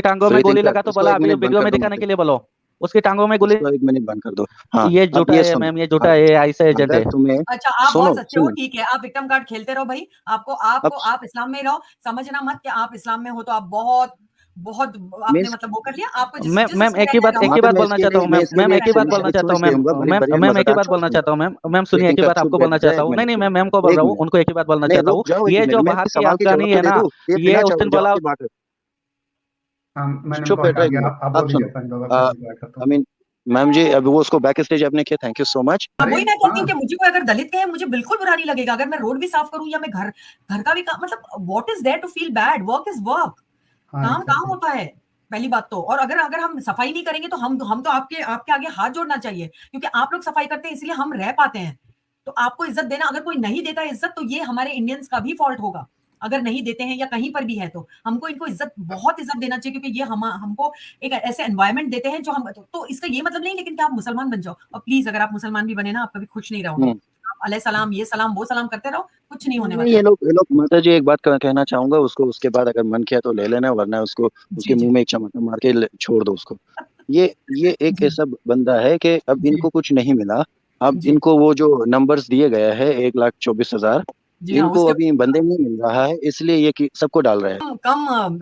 टांगों में फ्री गोली थिंकर लगा तो इसको बोला एक अभी मिनट बंद वीडियो कर में दो दिखाने माते के लिए बोलो, उसकी टांगों में गोली। इसको एक मिनट बंद कर दो। हाँ ये अब झूठा ये है सुनो मैम, ये झूठा हाँ है, ऐसा एजेंट अगर है। तुम्हें अच्छा आप सुनो बहुत सच्चे हो, सुनो ठीक है, आप विक्टिम कार्ड खेलते रहो भाई। आपको अब आपको आप इस्लाम में रहो, समझना मत कि आप इस्लाम में हो तो आप बहुत बहुत आपने मीन्स मतलब वो कर लिया। आपको जिस मैम जिस मैम इसमें रहना है एक रहो, ही मतलब बात बोलना चाहता हूँ मैं मैम, इसके मैम लिए एक ही बात रहना बोलना एक चाहता हूँ चॉइस दे मैम, दूंगा बड़ी बढ़िया मैम एक ही मजेदार बात चॉइस बोलना दूंगा। चाहता हूँ मैम, मैम सुनिए, फ्री एक ही थिंकर बात चुप आपको बैठ बोलना जा चाहता एक हूँ। नहीं मिनट नहीं, के मैं लिए मैम को बोल एक रहा हूँ, मिनट उनको एक ही बात बोलना नहीं चाहता रुक हूँ। जाओ एक ये मिनट जो मैं बाहर की सवाल के जवाब अफगानी तो है दे ना, दूं ये ये देना उस दिन चाहो बोला। आपकी बात है। हाँ मैंने चुप उनको बैठ हटा रहा एक दिया। मिनट आप अब बोल दीजिए सुनो अफगानी बाबा, फिर बात करता आई हूँ। मीन मैम जी अभी वो उसको बैक स्टेज आपने किया थैंक यू सो मच। अब अरे वही मैं कहती हूँ कि हाँ मुझे कोई अगर दलित कहे मुझे बिल्कुल बुरा नहीं लगेगा। अगर मैं रोड भी साफ करूँ या मैं घर घर का भी काम, मतलब what is there to feel bad? Work is work, हाँ काम काम एग्जैक्टली। होता है पहली बात तो। और अगर अगर हम सफाई नहीं करेंगे तो हम तो आपके आपके आगे हाथ जोड़ना चाहिए, क्योंकि आप लोग सफाई करते हैं इसलिए हम रह पाते हैं। तो आपको इज्जत देना, अगर कोई नहीं देता है इज्जत, तो ये हमारे इंडियंस का भी फॉल्ट होगा। अगर नहीं देते हैं या कहीं पर भी है तो हमको इनको इज्जत, बहुत इज्जत देना चाहिए, क्योंकि ये हमको एक ऐसे एनवायरनमेंट देते हैं जो हम, तो इसका ये मतलब नहीं लेकिन कि आप मुसलमान बन जाओ। और प्लीज अगर आप मुसलमान भी बने ना, आप कभी खुश नहीं रहोगे। आप अलैहि सलाम, ये सलाम, वो सलाम करते रहो, कुछ नहीं होने नहीं वाला। ये लोग माता जी एक बात कहना चाहूंगा उसको उसके बाद अगर मन किया तो ले लेना वरना उसको जी उसके जी मुंह में एक चमचा मार के छोड़ दो उसको। ये एक जी ऐसा बंदा है कि अब जी इनको कुछ नहीं मिला। अब जी इनको वो जो नंबर्स दिए गए हैं 1,24,000 जी हाँ, इनको उसके अभी बंदे नहीं मिल रहा है इसलिए ये कि सबको डाल रहे हैं। कम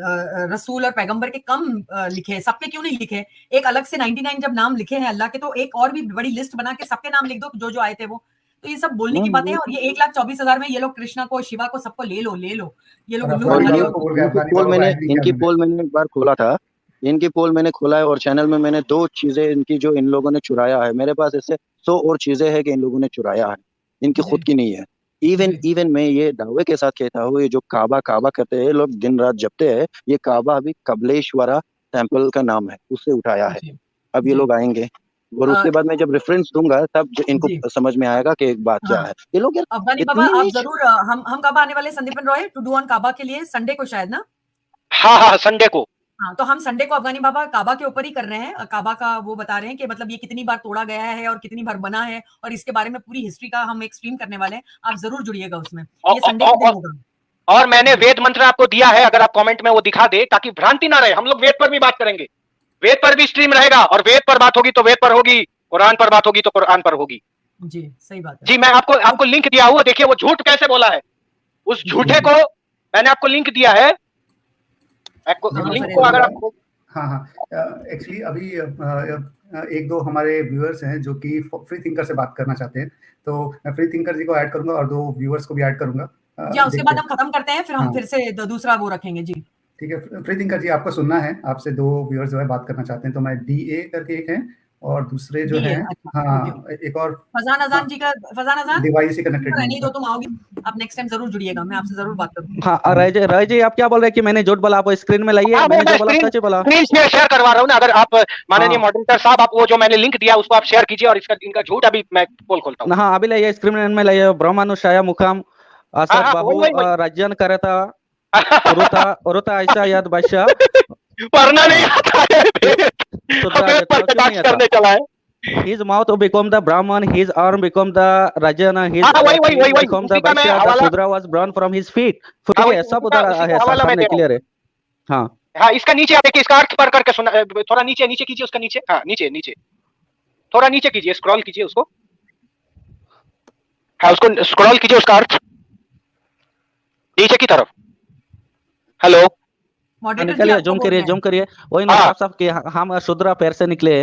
रसूल और पैगंबर के कम लिखे हैं, सबके क्यों नहीं लिखे? एक अलग से 99 जब नाम लिखे हैं अल्लाह के, तो एक और भी बड़ी लिस्ट बना के सबके नाम लिख दो जो जो आए थे वो। तो ये सब बोलने की बातें हैं। और ये 1,24,000 में ये लोग कृष्णा को, शिवा को, सबको ले लो ले लो। ये लोग और उल्लू और अफगानी बना ये बाबा रहे को हो। बोल गया, अफगानी बाबा को ऐड नहीं किया इनकी मैंने। पोल मैंने एक बार खोला था। इनकी पोल मैंने खोला है और चैनल में मैंने दो चीजें इनकी जो इन लोगों ने चुराया है मेरे पास ऐसे 100 और चीजें हैं कि इन लोगों ने चुराया है इनकी जी खुद की नहीं है। इवन जी इवन मैं ये दावे के साथ कहता हूँ ये जो काबा काबा कहते हैं लोग दिन रात जपते हैं ये काबा अभी कबलेश्वरा टेम्पल का नाम है उससे उठाया है। जी अब ये जी लोग आएंगे और अ, उसके बाद मैं जब रेफरेंस दूंगा तब इनको जी समझ में आएगा कि एक बात क्या हाँ, है। ये लोग यार अफगानी बाबा इतनी आप नीच। जरूर हम कब आने वाले Sandipan Roy to do on काबा के लिए? संडे को शायद ना? हाँ हाँ संडे को। हाँ, तो हम संडे को अफगानी बाबा काबा के ऊपर ही कर रहे हैं। काबा का वो बता रहे हैं कि मतलब ये कितनी बार तोड़ा गया है और कितनी बार बना है, और इसके बारे में पूरी हिस्ट्री का हम एक स्ट्रीम करने वाले हैं। आप जरूर जुड़िएगा उसमें। और, ये संडे के दिन होगा। और मैंने जी वेद मंत्र आपको दिया है, अगर आप कमेंट में वो दिखा दे ताकि भ्रांति ना रहे। हम लोग वेद पर भी बात करेंगे, वेद पर भी स्ट्रीम रहेगा और वेद पर बात होगी तो वेद पर होगी, कुरान पर बात होगी तो कुरान पर होगी। जी सही बात है। जी मैं आपको लिंक दिया हुआ, देखिए वो झूठ कैसे बोला है। उस झूठे को मैंने आपको लिंक दिया है, लिंक को अगर आपको। हाँ हाँ एक्चुअली अभी एक दो हमारे व्यूअर्स हैं जो कि फ्री थिंकर से बात करना चाहते हैं, तो मैं फ्री थिंकर जी को ऐड करूंगा और 2 व्यूअर्स को भी ऐड करूंगा। या उसके बाद देखते हम खत्म करते हैं, फिर हम हाँ फिर से दूसरा वो रखेंगे। जी ठीक है। फ्री थिंकर जी आपको सुनना है, आपसे 2 व्यूअर्स जो है बात करना चाहते हैं, तो मैं DA करके एक हैं और दूसरे जो डी हैं अच्छा ओके। हाँ एक और फजान अजान जी का, फजान अजान डिवाइस से कनेक्टेड नहीं नहीं तो था। तुम आओगी, आप नेक्स्ट टाइम जरूर जुड़िएगा, मैं आपसे जरूर बात करूंगा। हाँ राय जी आप क्या बोल रहे हैं कि मैंने झूठ बोला? आप स्क्रीन में लाइए, हाँ, मैंने जो बोला स्क्रीन सच ही बोला। स्क्रीन शेयर करवा रहा हूँ ना। अगर आप माननीय हाँ मॉडरेटर साहब, आप वो जो मैंने लिंक दिया उसको आप शेयर कीजिए और इसका इनका झूठ अभी मैं पोल खोलता हूँ। हाँ अभी लाइए, स्क्रीन में लाइए। ब्रह्मानुषाया मुखाम हाँ असद हाँ बाहु वही राज्यन करता उरुता ऐसा याद बादशाह पढ़ना नहीं आता है शुद्रा हमें पर क्यों नहीं कटाक्ष आता? करने चला है। His mouth become the Brahman, his arm become the Rajan, his हाँ वही वही feet वही वही become the उसी का मैं Vaishya, the हवाला, Shudra was born from his feet। ठीक हाँ है, सब उधर उसी का है, हवाला मैं सामने दे रहा हूँ। क्लियर है। हाँ हाँ इसका नीचे आप देखिए, इसका अर्थ पर करके सुना, थोड़ा नीचे नीचे कीजिए उसका नीचे। हाँ नीचे नीचे थोड़ा नीचे कीजिए, स्क्रॉल कीजिए उसको। हाँ उसको स्क्रॉल कीजिए, उसका अर्थ नीचे की तरफ। हेलो मॉडरेटर जी निकलिए, आपको जूम बोल करिए, रहे जूम हैं। करिए। वही ना, हाँ। साफ साफ कि हम शूद्र पैर से निकले।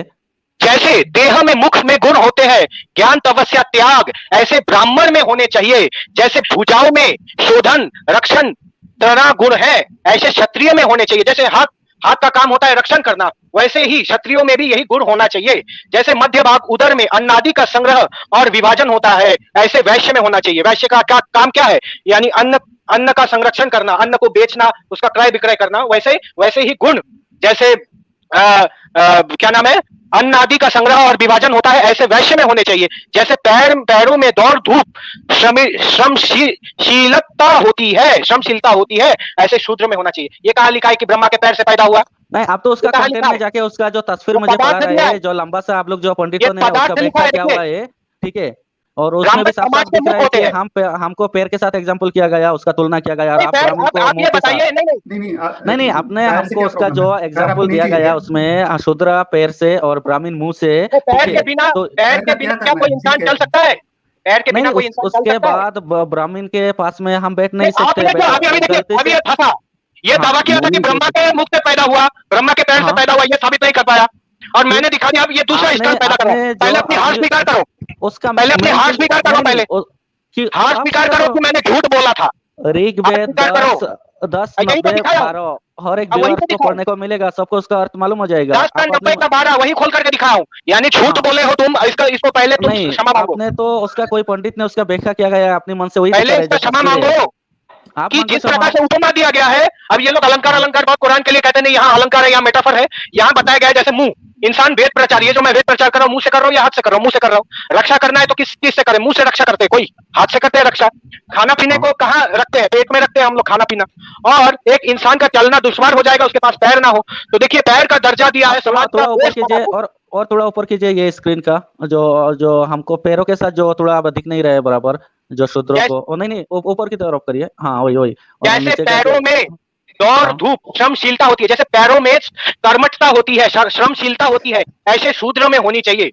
जैसे देह में मुख में गुण होते हैं, ज्ञान तपस्या त्याग ऐसे ब्राह्मण में होने चाहिए। जैसे भुजाओं में शोधन रक्षण तरा गुण है, ऐसे क्षत्रिय में होने चाहिए। जैसे हाथ का काम होता है रक्षण करना, वैसे ही क्षत्रियों में भी यही गुण होना चाहिए। जैसे मध्य भाग उदर में अन्नादि का संग्रह और विभाजन होता है, ऐसे वैश्य में होना चाहिए। वैश्य का काम क्या है? यानी अन्न का संरक्षण करना, अन्न को बेचना, उसका क्रय विक्रय करना। वैसे ही गुण, जैसे क्या नाम है, अन्न आदि का संग्रह और विभाजन होता है, ऐसे वैश्य में होने चाहिए। जैसे पैरों में दौड़ धूप श्रमशीलता होती है, ऐसे शूद्र में होना चाहिए। ये कहा लिखा है कि ब्रह्मा के पैर से पैदा हुआ? नहीं, आप तो उसका ये कहा कंटेंट लिखा में है? जाके उसका जो तस्वीर तो मुझे पढ़ा पदार्थ रहे लिखा है, हैं, जो लंबा सा आप लोग जो ये पंडितों ने उसका पदार्थ लिखा व्याख्या है। किया देखिए, हुआ है, ठीक है। और उसमें ब्राह्मण भी साफ समाज साफ के दिख मुख रहा है होते कि हैं। हमको पैर के साथ एग्जाम्पल किया गया, उसका तुलना किया गया, और नहीं, आप पैर, ब्राह्मण को आप मुंह ये के साथ। बताइए। नहीं नहीं, आपने पैर से हमको क्या उसका प्रॉब्लम जो है? पैर एग्जाम्पल आपको नहीं दिया चाहिए गया क्या? उसमें शूद्र पैर से और ब्राह्मण मुंह से, तो ठीक पैर है। के बिना, तो पैर पैर का के बिना क्या क्या करना कोई है? इंसान ठीक है। चल सकता है? पैर के बिना नहीं, कोई इंसान चल उसके सकता है? बाद ब्राह्मण के पास में हम बैठ नहीं नहीं, सकते आपने जो बेटा, अभी देखिए, गलती अभी से। ये फंसा, ये हाँ दावा किया था कि ब्रह्मा के मुख से पैदा हुआ, ब्रह्मा के पैर से हाँ, पैदा हुआ, ये साबित नहीं कर पाया। और मैंने दिखा दिया। अब ये दूसरा आपने स्टैंड पैदा करो। आपने जो पहले अपनी हार आपने स्वीकार करो, उसका पहले अपनी मेन हार चीज, स्वीकार करो। नहीं पहले हार आप स्वीकार स्वीकार करो करो। कि मैंने झूठ बोला था। हार ऋग्वेद स्वीकार करो। 10 यही तो 90 दिखाया हूं। 12 हर एक अब वही व्यूअर्स तो को दिखाओ, पढ़ने को मिलेगा, सबको उसका अर्थ मालूम हो जाएगा। 10 का आप 90 अपने का 12 वही खोल करके दिखाया हूं। यानी झूठ हाँ, बोले हो तुम। इसको पहले तुम नहीं, क्षमा मांगो, आपने तो उसका कोई पंडित ने उसका व्याख्या किया गया है, अपने मन से वही दिखा पहले रहे इसका जो क्षमा तस्वीर है। मांगो आप कि मांगो जिस क्षमा। प्रकार से उपमा दिया गया है। अब ये लोग अलंकार हाँ बहुत कुरान के लिए कहते नहीं, यहाँ अलंकार है, यहाँ मेटाफर है। यहाँ बताया गया है जैसे मुंह, इंसान वेद प्रचार, ये जो मैं वेद प्रचार कर रहा हूँ, मुंह से कर रहा हूँ या हाथ से कर रहा हूँ? मुंह से कर रहा हूँ। रक्षा करना है तो किस चीज से करें? मुंह से रक्षा करते हैं, कोई हाथ से करते हैं रक्षा। खाना पीने को कहाँ रखते हैं? पेट में रखते हैं हम लोग खाना पीना। और एक इंसान का चलना दुश्वार हो जाएगा उसके पास पैर ना हो। तो देखिए, पैर का दर्जा दिया है थोड़ा समाज का। थोड़ा ऊपर कीजिए, और थोड़ा ऊपर कीजिए ये स्क्रीन का, जो हमको पैरों के साथ जो थोड़ा अब दिख नहीं रहा है बराबर, जो शूद्रों को। ओ, नहीं, ऊपर की तरफ करिए। हाँ, वही वही। और जैसे नीचे का पैरों जो, में दौड़ हाँ धूप श्रमशीलता होती है, जैसे पैरों में कर्मठता होती है, श्रमशीलता होती है, ऐसे शूद्र में होनी चाहिए।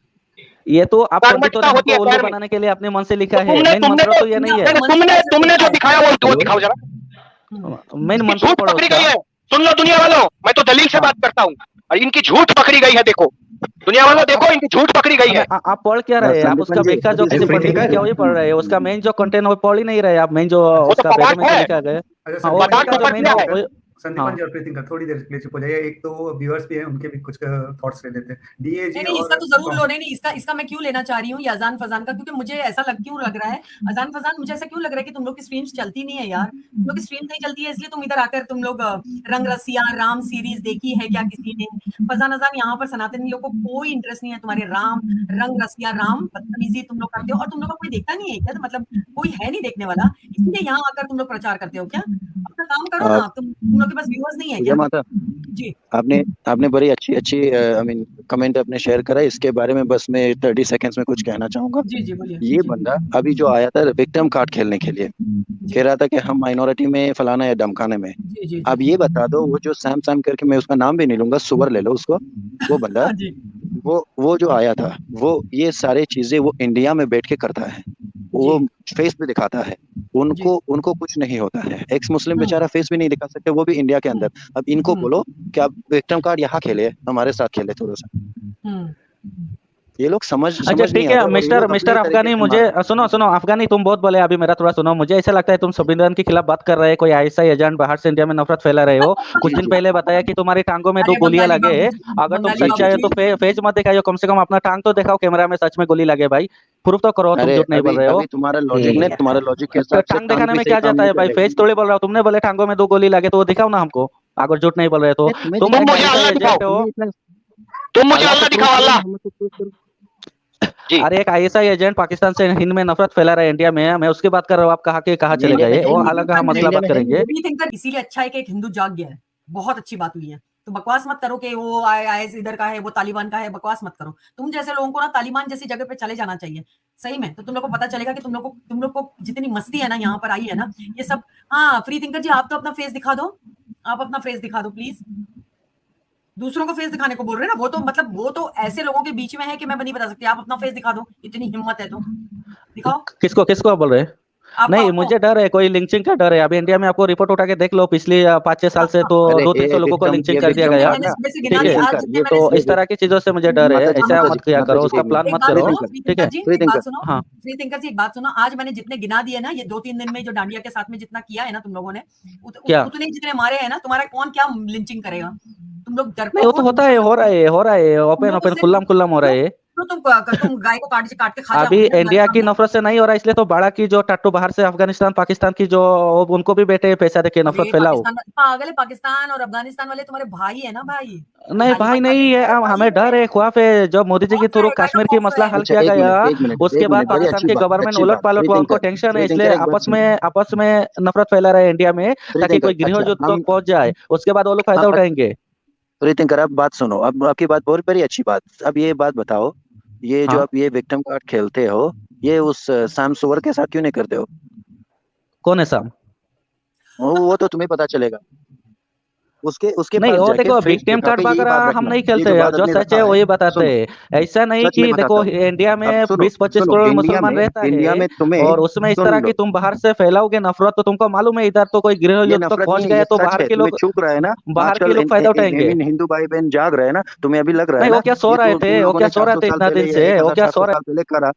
ये तो आप पंडितों कर्मठता ने होती हमको है उल्लू पैर में। बनाने के लिए अपने मन से लिखा तो है। मेन मंत्र तो ये नहीं है। तुमने जो दिखाया वो दिखाओ जरा। मेन इनकी मंत्र झूठ पढ़ो पकड़ी उसका। गई है। सुन लो दुनिया वालों, मैं तो दलील से हाँ। बात करता हूँ, और इनकी झूठ पकड़ी गई है। देखो दुनिया वालों, देखो इनकी झूठ पकड़ी गई है। आप पढ़ क्या रहे हैं? आप उसका व्याख्या जो किसी पंडित ने किया वही पढ़ रहे हैं। उसका मेन जो कंटेंट वो पढ़ ही नहीं रहे आप। मेन जो वो तो उसका बैरे पदार्थ में जो है। लिखा गया। अच्छा, हाँ, वो पदार्थ व्याख्या तो जो पढ़ मेन लिया है। वो। संदीपन हाँ जी और प्रीति का थोड़ी देर के लिए चुप हो जाइए। एक तो व्यूअर्स भी हैं, उनके भी कुछ थॉट्स ले लेते हैं। डीएजी नहीं, इसका तो जरूर लो। नहीं, इसका मैं क्यों लेना चाह रही हूँ, ये अजान फजान का, क्योंकि मुझे ऐसा क्यों लग रहा है, अजान फजान मुझे ऐसा क्यों लग रहा है कि तुम लोग की स्ट्रीम्स चलती नहीं है यार। तुम लोग की स्ट्रीम नहीं चलती है, इसलिए तुम इधर आकर तुम लोग रंग रसिया राम सीरीज देखी है क्या किसी ने? फजान अजान यहाँ पर सनातनी लोग को कोई इंटरेस्ट नहीं है तुम्हारे राम रंग रसिया राम बदतमीजी तुम लोग करते हो, और तुम लोग का कोई देखता नहीं है क्या? तो मतलब कोई है नहीं देखने वाला, इसलिए यहाँ आकर तुम लोग प्रचार करते हो क्या? अपना काम करो ना। तुम लोग के पास व्यूअर्स नहीं है क्या? माता, जी आपने बड़ी अच्छी आई मीन कमेंट अपने शेयर करा। इसके बारे में बस मैं 30 सेकंड्स में कुछ कहना चाहूंगा। जी जी बोलिए। ये बंदा अभी जो आया था विक्टिम कार्ड खेलने के लिए, कह रहा था कि हम माइनॉरिटी में फलाना या धमकाने में। जी जी अब ये बता दो, वो जो सैम करके, मैं उसका नाम भी नहीं लूंगा, सुवर ले लो उसको, वो बंदा, हाँ जी वो जो आया था, वो ये सारे चीजें वो इंडिया में बैठ के करता है। वो फेस भी दिखाता है। उनको कुछ नहीं होता है। एक्स मुस्लिम बेचारा फेस भी नहीं दिखा सकते, वो भी इंडिया के अंदर। अब इनको बोलो कि आप विक्टिम कार्ड यहाँ खेले, हमारे साथ खेले थोड़ा सा। ये लोग समझ अच्छा नहीं ठीक है। आता, और ये लोग मिस्टर अपने अफगानी, तरीके से मुझे सुनो अफगानी, तुम बहुत बोले अभी, मेरा थोड़ा सुनो। मुझे ऐसा लगता है तुम संविधान के खिलाफ बात कर रहे हैं, कोई ऐसा एजेंट बाहर से इंडिया में नफरत फैला रहे हो। कुछ दिन पहले बताया कि तुम्हारी टांगों में 2 गोलियां लगे। अगर तुम सच्चाई हो तो फेज मत दिखाओ, कम से कम अपना टांग तो दिखाओ कैमरा में, सच में गोली लगे भाई। प्रूफ तो करो, तुम झूठ नहीं बोल रहे हो। तुम्हारा लॉजिक के हिसाब से टांग दिखाने में क्या जाता है भाई? फेज थोड़ी बोल रहा हो। तुमने बोले टांगों में 2 गोली लगे, तो वो दिखाओ ना हमको, अगर झूठ नहीं बोल रहे तो। तुम मुझे अल्लाह दिखाओ, तुम मुझे अल्लाह दिखाओ, अल्लाह। अरे एक आईएसआई एजेंट पाकिस्तान से हिंद में नफरत फैला रहा है इंडिया में, मैं उसकी बात कर रहा हूँ। आप कहाँ चले गए? वो अलग हम मसला बात करेंगे। इसीलिए अच्छा है कि एक हिंदू जाग गया है, बहुत अच्छी बात हुई है। तो बकवास मत करो कि वो आईएस इधर का है, वो तालिबान का है, बकवास मत करो। तुम जैसे लोगों को ना तालिबान जैसी जगह पे चले जाना चाहिए सही में। तो तुम लोग को पता चलेगा कि तुम लोग को जितनी मस्ती है ना यहाँ पर आई है ना, ये सब। हाँ फ्री थिंकर जी, आप तो अपना फेस दिखा दो, आप अपना फेस दिखा दो प्लीज। दूसरों को फेस दिखाने को बोल रहे हैं ना, वो तो ऐसे लोगों के बीच में है कि मैं नहीं बता सकती। आप अपना फेस दिखा दो, इतनी हिम्मत है तो दिखाओ। किसको बोल रहे हैं? नहीं, मुझे डर है, कोई लिंचिंग का डर है। अभी इंडिया में आपको रिपोर्ट उठा के देख लो, पिछली 5-6 साल से तो अरे 200-300 लोगों को विक्रम, लिंचिंग ये कर दिया विक्रम गया। मैंने सुबह से गिना ठीक है, दिए, आज जितने तो मैंने इस तरह की चीजों से मुझे डर है, ऐसा माता मत किया करो, उसका प्लान एक मत बात करो। सुनो, ठीक है, जी, फ्री एक बात थिंकर। सुनो, हाँ फ्री थिंकर जी, एक बात सुनो, आज मैंने जितने गिना दिए ना, ये 2-3 दिन में जो डांडिया के साथ में जितना किया है ना तुम लोगों ने, क्या? उतने ही जितने मारे हैं ना, तुम्हारा कौन क्या लिंचिंग करेगा? तुम लोग नहीं, डरपोक वो तो होता है, हो रहा है, तुम लोग ओपन उससे खुल्लम खुल्लम हो रहा है। क्यों तुम गाय को काट के खा अभी जाओगे ना इंडिया तुम्हारे की सामने? नफरत से नहीं हो रहा, इसलिए तो बाड़ा की जो टट्टू बाहर से अफगानिस्तान पाकिस्तान की जो उनको भी बेटे पैसा देके नफरत अरे फैलाओ। पागल है, पाकिस्तान और अफगानिस्तान वाले तुम्हारे भाई है ना भाई। नहीं तालिबान भाई नहीं है, तुम्हारे भाई हमें डर है, खौफ है। जब मोदी जी के खौफ थ्रू है, कश्मीर काटो की खौफ मसला है। हल अच्छा किया एक गया, मिनट, एक मिनट, उसके एक बाद मिनट, बड़ी पाकिस्तान अच्छी की बात, गवर्नमेंट अच्छी उलट बात। पालट फ्री हुआ, उनको थिंकर, टेंशन है, फ्री इसलिए थिंकर एक बात सुनो, आपस में नफरत फैला रहे हैं इंडिया में, फ्री ताकि कोई थिंकर, गृह अच्छा युद्ध हम तक पहुंच जाए, उसके बाद वो लोग फायदा हम उठाएंगे। फ्री थिंकर, अब बात सुनो, अब आपकी बात बहुत बड़ी अच्छी बात। अब ये बात बताओ, ये जो हाँ, आप ये विक्टिम कार्ड खेलते हो, ये उस सैम सोवर के साथ क्यों नहीं करते हो? कौन है साम? वो तो तुम्हें पता चलेगा, उसके उसके नहीं, पास वो जाके देखो फेस विक्टिम दिखा कार्ड के यही बात वगैरह हम रखना। नहीं ये खेलते, जो बात जो आपने सच रखा है है, वही बताते सुनो, हैं। ऐसा नहीं सच में कि देखो बताता हूँ। इंडिया अब में सुनो, 20-25 सुनो, करोड़ मुसलमान रहता इंडिया है, में तुम्हें, और उसमें इस सुन तरह लो, की तुम बाहर से फैलाओगे नफरत, तो तुमको मालूम है इधर तो कोई गृह ये युद्ध तक नफरत पहुंच नहीं है, गए ये तो सच है। तुम्हें चूक रहा है ना, बाहर के आजकल लोग फायदा आई उठाएंगे। मीन हिंदू भाई बहन जाग रहे हैं ना, तुम्हें अभी लग रहा है नहीं, वो ना, क्या सो ये रहे तो थे, तुम वो लोगों क्या ने सो रहे 400 थे साल इतना पहले दिन या से, वो क्या सो 1700 रहे? साल पहले करा।